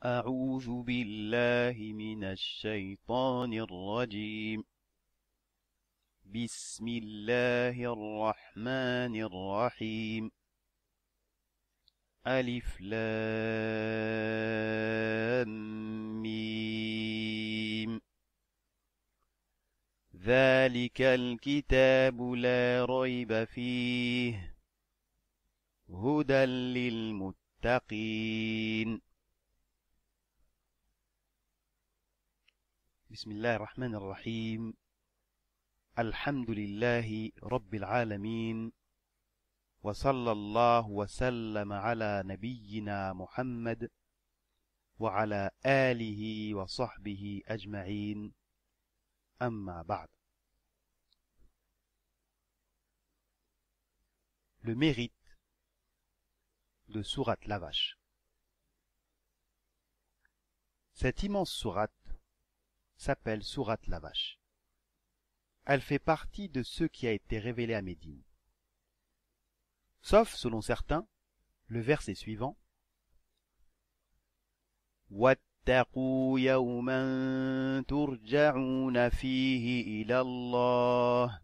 أعوذ بالله من الشيطان الرجيم. بسم الله الرحمن الرحيم. ألف لام ميم. ذلك الكتاب لا ريب فيه هدى للمتقين. بسم الله الرحمن الرحيم. الحمد لله رب العالمين، وصلى الله وسلم على نبينا محمد وعلى آله وصحبه أجمعين. أما بعد. Le mérite de sourate la vache. Cette immense sourate s'appelle sourate la vache. Elle fait partie de ce qui a été révélé à Médine. Sauf, selon certains, le verset suivant: وَاتَّقُوا يَوْمًا تُرْجَعُونَ فِيهِ إِلَى اللَّهِ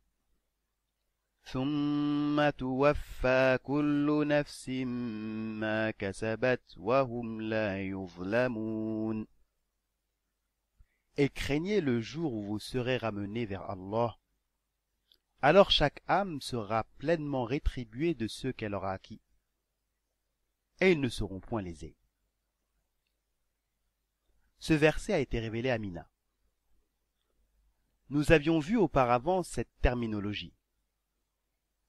ثُمَّ تُوَفَّى كُلُّ نَفْسٍ مَا كَسَبَتْ وَهُمْ لَا يُظْلَمُونَ. Et craignez le jour où vous serez ramenés vers Allah. Alors chaque âme sera pleinement rétribuée de ce qu'elle aura acquis, et ils ne seront point lésés. Ce verset a été révélé à Mina. Nous avions vu auparavant cette terminologie,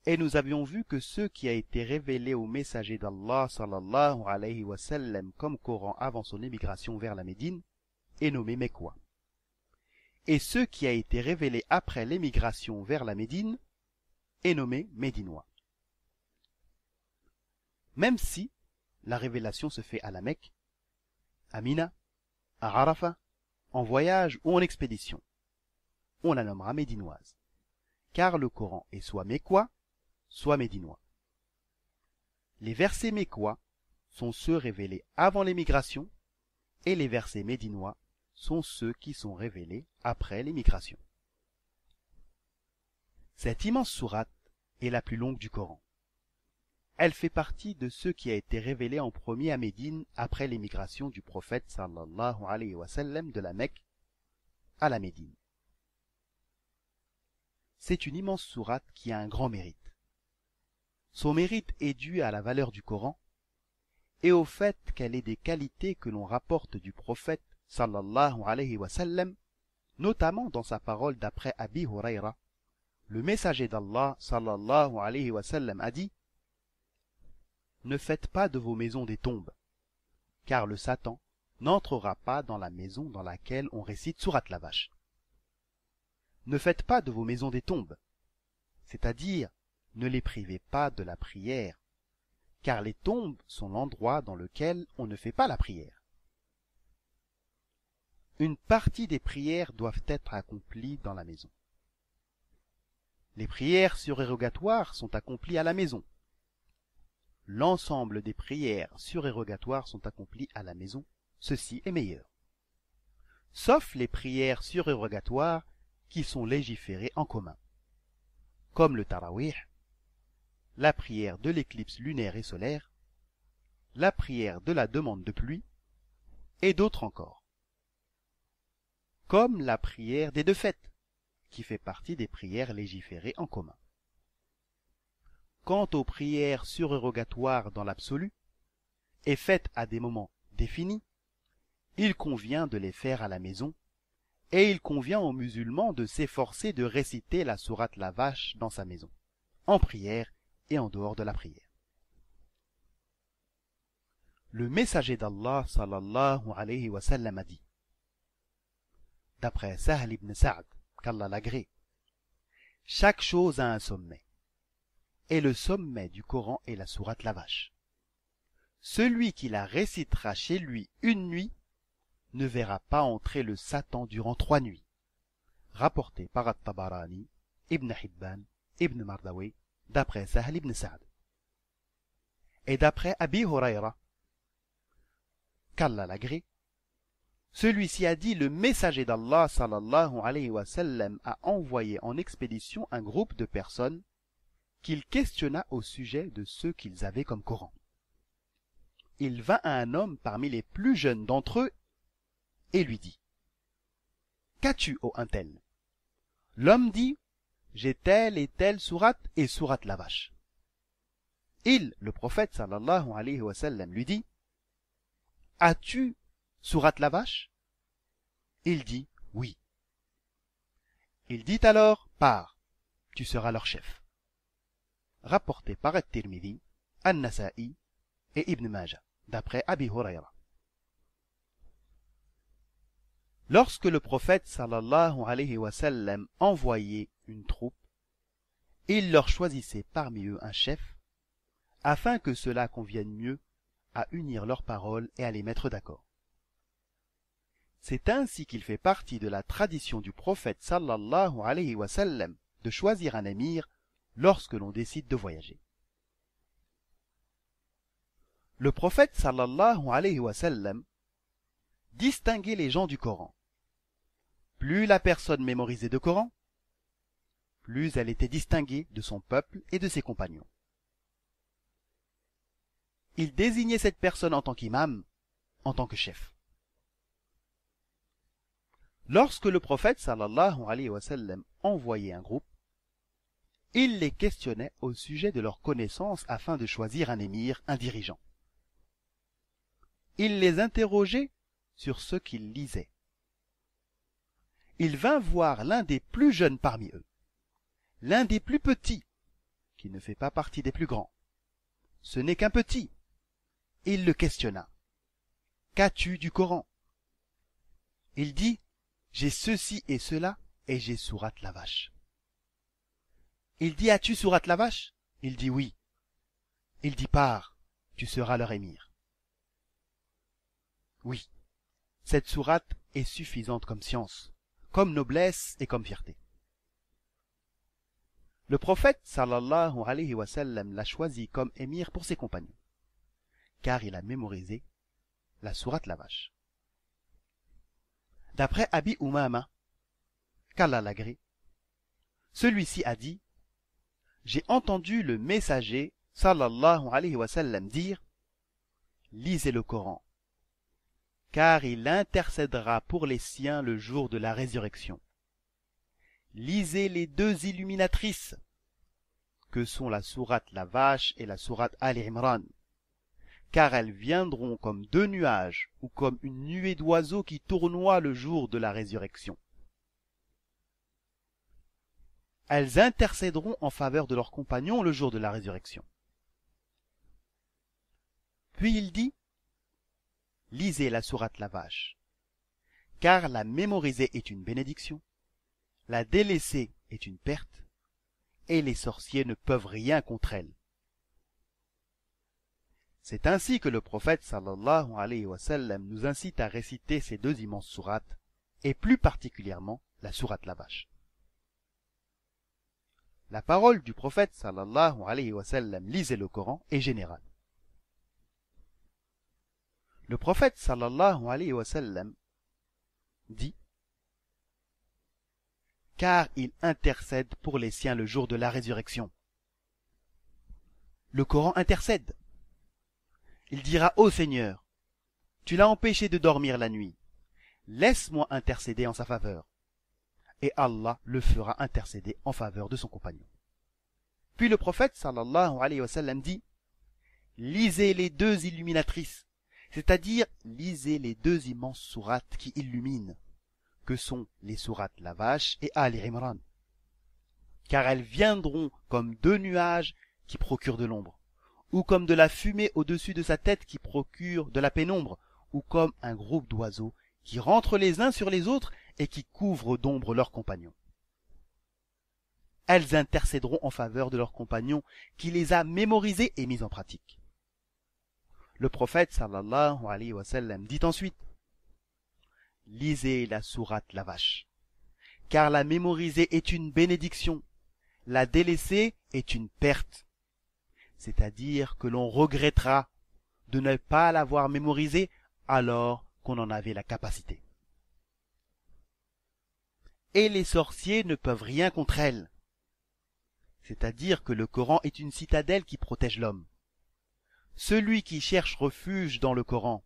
et nous avions vu que ce qui a été révélé au messager d'Allah sallallahu alayhi wa sallam comme Coran avant son émigration vers la Médine est nommé Mekwa. Et ce qui a été révélé après l'émigration vers la Médine est nommé médinois. Même si la révélation se fait à la Mecque, à Mina, à Arafat, en voyage ou en expédition, on la nommera médinoise, car le Coran est soit mécois, soit médinois. Les versets mécois sont ceux révélés avant l'émigration, et les versets médinois sont ceux qui sont révélés après l'émigration. Cette immense sourate est la plus longue du Coran. Elle fait partie de ce qui a été révélé en premier à Médine après l'émigration du prophète sallallahu alayhi wa sallam de la Mecque à la Médine. C'est une immense sourate qui a un grand mérite. Son mérite est dû à la valeur du Coran et au fait qu'elle ait des qualités que l'on rapporte du prophète sallallahu alayhi wa sallam, notamment dans sa parole d'après Abi Hurayra. Le messager d'Allah sallallahu alayhi wa sallam a dit: Ne faites pas de vos maisons des tombes, car le Satan n'entrera pas dans la maison dans laquelle on récite sourate la vache. Ne faites pas de vos maisons des tombes, c'est-à-dire ne les privez pas de la prière, car les tombes sont l'endroit dans lequel on ne fait pas la prière. Une partie des prières doivent être accomplies dans la maison. Les prières surérogatoires sont accomplies à la maison. L'ensemble des prières surérogatoires sont accomplies à la maison. Ceci est meilleur. Sauf les prières surérogatoires qui sont légiférées en commun, comme le tarawih, la prière de l'éclipse lunaire et solaire, la prière de la demande de pluie, et d'autres encore, comme la prière des deux fêtes, qui fait partie des prières légiférées en commun. Quant aux prières surérogatoires dans l'absolu, et faites à des moments définis, il convient de les faire à la maison, et il convient aux musulmans de s'efforcer de réciter la sourate la vache dans sa maison, en prière et en dehors de la prière. Le messager d'Allah sallallahu alayhi wa sallam a dit, d'après Sahl ibn Sa'd, qu'Allah l'agrée: chaque chose a un sommet, et le sommet du Coran est la sourate la vache. Celui qui la récitera chez lui une nuit ne verra pas entrer le Satan durant 3 nuits. Rapporté par At-Tabarani, Ibn Hibban, Ibn Mardawi, d'après Sahl ibn Sa'd. Et d'après Abi Hurayra, qu'Allah l'agrée, Celui-ci a dit: le messager d'Allah sallallahu alayhi wa sallam a envoyé en expédition un groupe de personnes qu'il questionna au sujet de ce qu'ils avaient comme Coran. Il vint à un homme parmi les plus jeunes d'entre eux et lui dit: Qu'as-tu, ô un tel? L'homme dit: J'ai telle et telle sourate et sourate la vache. Le prophète sallallahu alayhi wa sallam, lui dit: As-tu sourate la vache? Il dit: Oui. Il dit alors: Pars, tu seras leur chef. Rapporté par At-Tirmidhi, An-Nasa'i et Ibn Majah, d'après Abi Hurayra. Lorsque le prophète sallallahu alayhi wa sallam envoyait une troupe, il leur choisissait parmi eux un chef, afin que cela convienne mieux à unir leurs paroles et à les mettre d'accord. C'est ainsi qu'il fait partie de la tradition du prophète sallallahu alayhi wa sallam de choisir un émir lorsque l'on décide de voyager. Le prophète sallallahu alayhi wa sallam distinguait les gens du Coran. Plus la personne mémorisait de Coran, plus elle était distinguée de son peuple et de ses compagnons. Il désignait cette personne en tant qu'imam, en tant que chef. Lorsque le prophète sallallahu alayhi wa sallam envoyait un groupe, il les questionnait au sujet de leurs connaissances afin de choisir un émir, un dirigeant. Il les interrogeait sur ce qu'ils lisaient. Il vint voir l'un des plus jeunes parmi eux, l'un des plus petits, qui ne fait pas partie des plus grands. Ce n'est qu'un petit. Il le questionna. Qu'as-tu du Coran? Il dit: J'ai ceci et cela, et j'ai sourate la vache. Il dit: As-tu sourate la vache? Il dit: Oui. Il dit: Pars, tu seras leur émir. Oui, cette sourate est suffisante comme science, comme noblesse et comme fierté. Le prophète sallallahu alayhi wa sallam l'a choisi comme émir pour ses compagnons, car il a mémorisé la sourate la vache. D'après Abi Umama, qu'Allah l'agrée, celui-ci a dit: J'ai entendu le messager sallallahu alayhi wa sallam dire: Lisez le Coran, car il intercédera pour les siens le jour de la résurrection. Lisez les deux illuminatrices, que sont la sourate la vache et la sourate Al-Imran, car elles viendront comme deux nuages ou comme une nuée d'oiseaux qui tournoient le jour de la résurrection. Elles intercéderont en faveur de leurs compagnons le jour de la résurrection. Puis il dit: Lisez la sourate la vache, car la mémoriser est une bénédiction, la délaisser est une perte, et les sorciers ne peuvent rien contre elle. C'est ainsi que le prophète sallallahu alayhi wa sallam nous incite à réciter ces deux immenses sourates, et plus particulièrement la sourate la vache. La parole du prophète sallallahu alayhi wa sallam, lisez le Coran, est générale. Le prophète sallallahu alayhi wa sallam dit: Car il intercède pour les siens le jour de la résurrection. Le Coran intercède. Il dira: Ô Seigneur, tu l'as empêché de dormir la nuit. Laisse-moi intercéder en sa faveur. Et Allah le fera intercéder en faveur de son compagnon. Puis le prophète sallallahu alayhi wa sallam dit: Lisez les deux illuminatrices, c'est-à-dire lisez les deux immenses sourates qui illuminent, que sont les sourates la vache et Al-Imran, car elles viendront comme deux nuages qui procurent de l'ombre, ou comme de la fumée au-dessus de sa tête qui procure de la pénombre, ou comme un groupe d'oiseaux qui rentrent les uns sur les autres et qui couvrent d'ombre leurs compagnons. Elles intercéderont en faveur de leurs compagnons qui les a mémorisés et mis en pratique. Le prophète sallallahu alayhi wa sallam dit ensuite: Lisez la sourate la vache, car la mémoriser est une bénédiction, la délaisser est une perte, c'est-à-dire que l'on regrettera de ne pas l'avoir mémorisée alors qu'on en avait la capacité. et les sorciers ne peuvent rien contre elle. C'est-à-dire que le Coran est une citadelle qui protège l'homme. Celui qui cherche refuge dans le Coran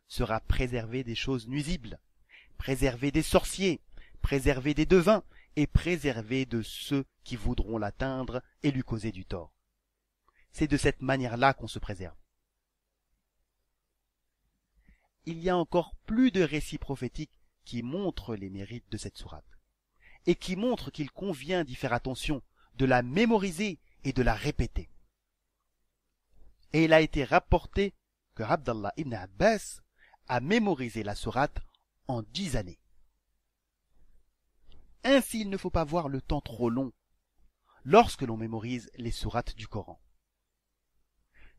sera préservé des choses nuisibles, préservé des sorciers, préservé des devins et préservé de ceux qui voudront l'atteindre et lui causer du tort. C'est de cette manière-là qu'on se préserve. Il y a encore plus de récits prophétiques qui montrent les mérites de cette sourate et qui montrent qu'il convient d'y faire attention, de la mémoriser et de la répéter. Et il a été rapporté que Abdallah ibn Abbas a mémorisé la sourate en 10 années. Ainsi, il ne faut pas voir le temps trop long lorsque l'on mémorise les sourates du Coran.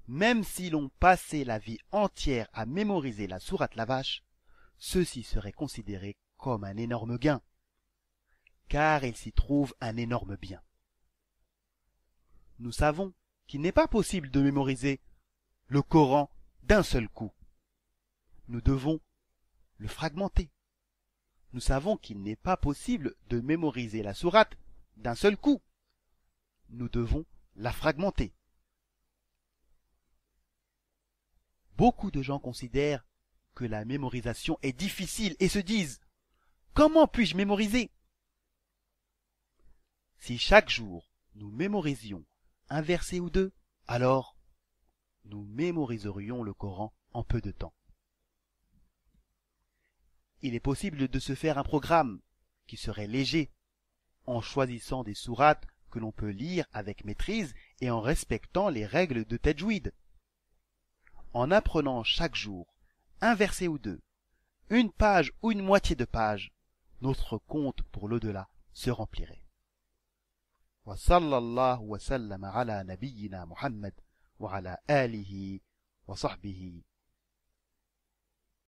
Même si l'on passait la vie entière à mémoriser la sourate la vache, ceci serait considéré comme un énorme gain, car il s'y trouve un énorme bien. Nous savons qu'il n'est pas possible de mémoriser le Coran d'un seul coup. Nous devons le fragmenter. Nous savons qu'il n'est pas possible de mémoriser la sourate d'un seul coup. Nous devons la fragmenter. Beaucoup de gens considèrent que la mémorisation est difficile et se disent « Comment puis-je mémoriser ?» Si chaque jour nous mémorisions un verset ou deux, alors nous mémoriserions le Coran en peu de temps. Il est possible de se faire un programme qui serait léger, en choisissant des sourates que l'on peut lire avec maîtrise et en respectant les règles de tajwid. En apprenant chaque jour un verset ou deux, une page ou une moitié de page, notre compte pour l'au-delà se remplirait. Wa sallallahu wa sallam ala nabiyyina Muhammad wa ala alihi wa sahbihi